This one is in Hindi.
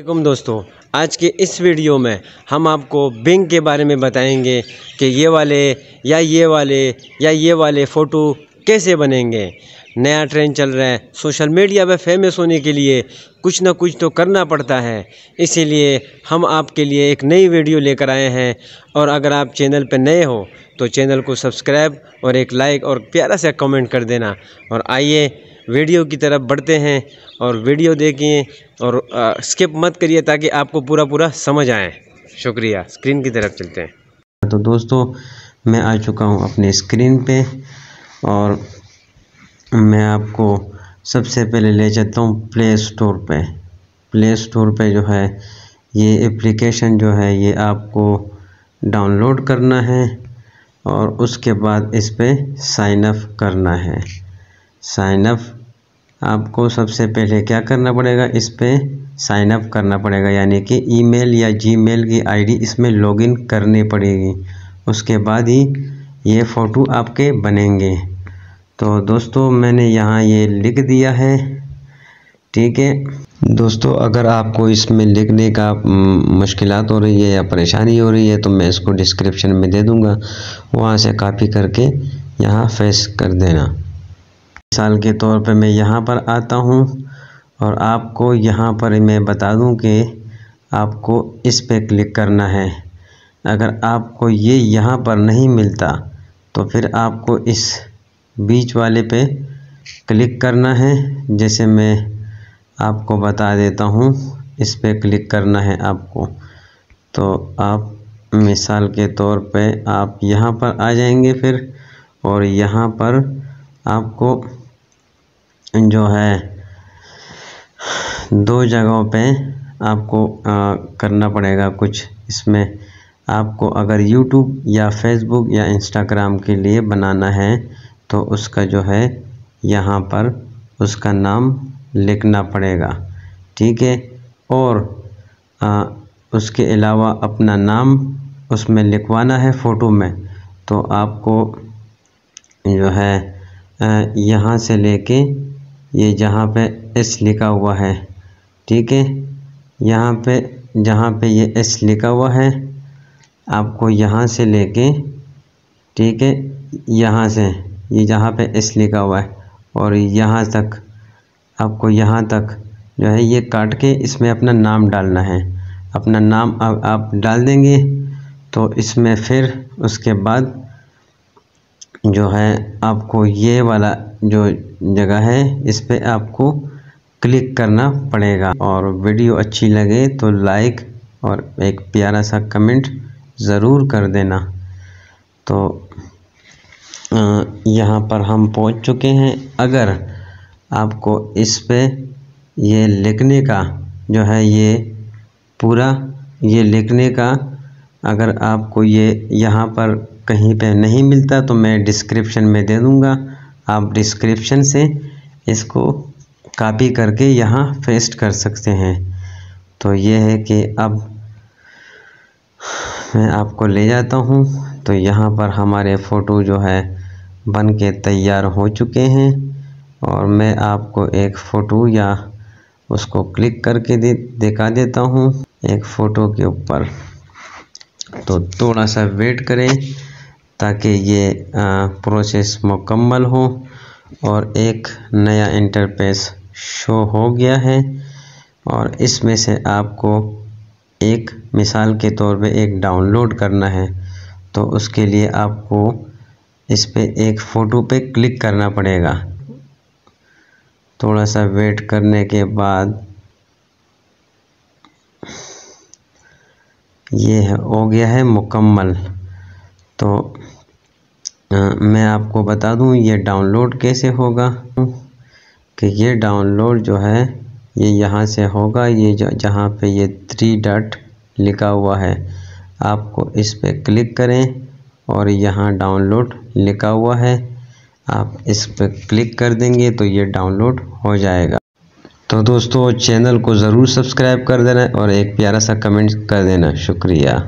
वालेकुम दोस्तों, आज के इस वीडियो में हम आपको बिंग के बारे में बताएंगे कि ये वाले फ़ोटो कैसे बनेंगे। नया ट्रेंड चल रहा है, सोशल मीडिया पे फेमस होने के लिए कुछ ना कुछ तो करना पड़ता है। इसीलिए हम आपके लिए एक नई वीडियो लेकर आए हैं। और अगर आप चैनल पर नए हो तो चैनल को सब्सक्राइब और एक लाइक और प्यारा सा कमेंट कर देना। और आइए वीडियो की तरफ बढ़ते हैं और वीडियो देखिए और स्किप मत करिए ताकि आपको पूरा समझ आए। शुक्रिया। स्क्रीन की तरफ चलते हैं। तो दोस्तों, मैं आ चुका हूँ अपने स्क्रीन पे और मैं आपको सबसे पहले ले जाता हूँ प्ले स्टोर पे। प्ले स्टोर पे जो है ये एप्लीकेशन जो है ये आपको डाउनलोड करना है और उसके बाद इस पे साइन अप करना है। साइन अप आपको सबसे पहले क्या करना पड़ेगा, इस पे साइन अप करना पड़ेगा, यानी कि ईमेल या जीमेल की आईडी इसमें लॉगिन करनी पड़ेगी। उसके बाद ही ये फ़ोटो आपके बनेंगे। तो दोस्तों, मैंने यहाँ ये लिख दिया है, ठीक है दोस्तों। अगर आपको इसमें लिखने का मुश्किलात हो रही है या परेशानी हो रही है तो मैं इसको डिस्क्रिप्शन में दे दूँगा, वहाँ से कॉपी करके यहाँ पेस्ट कर देना। मिसाल के तौर पे मैं यहाँ पर आता हूँ और आपको यहाँ पर मैं बता दूँ कि आपको इस पे क्लिक करना है। अगर आपको ये यहाँ पर नहीं मिलता तो फिर आपको इस बीच वाले पे क्लिक करना है। जैसे मैं आपको बता देता हूँ, इस पे क्लिक करना है आपको। तो आप मिसाल के तौर पे आप यहाँ पर आ जाएंगे फिर, और यहाँ पर आपको जो है दो जगहों पे आपको करना पड़ेगा कुछ। इसमें आपको अगर YouTube या Facebook या Instagram के लिए बनाना है तो उसका जो है यहाँ पर उसका नाम लिखना पड़ेगा, ठीक है। और उसके अलावा अपना नाम उसमें लिखवाना है फ़ोटो में। तो आपको जो है यहाँ से लेके ये जहाँ पे एस लिखा हुआ है, ठीक है, यहाँ पे जहाँ पे ये एस लिखा हुआ है आपको यहाँ से लेके, ठीक है, यहाँ से ये जहाँ पे एस लिखा हुआ है और यहाँ तक आपको, यहाँ तक जो है ये काट के इसमें अपना नाम डालना है। अपना नाम आप डाल देंगे तो इसमें फिर उसके बाद जो है आपको ये वाला जो जगह है इस पे आपको क्लिक करना पड़ेगा। और वीडियो अच्छी लगे तो लाइक और एक प्यारा सा कमेंट ज़रूर कर देना। तो यहाँ पर हम पहुँच चुके हैं। अगर आपको इस पे ये लिखने का जो है ये पूरा ये लिखने का अगर आपको ये यहाँ पर कहीं पे नहीं मिलता तो मैं डिस्क्रिप्शन में दे दूँगा, आप डिस्क्रिप्शन से इसको कॉपी करके यहाँ पेस्ट कर सकते हैं। तो ये है कि अब मैं आपको ले जाता हूँ। तो यहाँ पर हमारे फ़ोटो जो है बन के तैयार हो चुके हैं और मैं आपको एक फ़ोटो या उसको क्लिक करके दिखा देता हूँ एक फ़ोटो के ऊपर। तो थोड़ा सा वेट करें ताकि ये प्रोसेस मुकम्मल हो। और एक नया इंटरफेस शो हो गया है और इसमें से आपको एक मिसाल के तौर पे एक डाउनलोड करना है। तो उसके लिए आपको इस पे एक फ़ोटो पे क्लिक करना पड़ेगा। थोड़ा सा वेट करने के बाद ये हो गया है मुकम्मल। तो मैं आपको बता दूं ये डाउनलोड कैसे होगा, कि ये डाउनलोड जो है ये यहाँ से होगा। ये जहाँ पे ये 3 डॉट लिखा हुआ है आपको इस पे क्लिक करें और यहाँ डाउनलोड लिखा हुआ है, आप इस पे क्लिक कर देंगे तो ये डाउनलोड हो जाएगा। तो दोस्तों, चैनल को ज़रूर सब्सक्राइब कर देना और एक प्यारा सा कमेंट कर देना। शुक्रिया।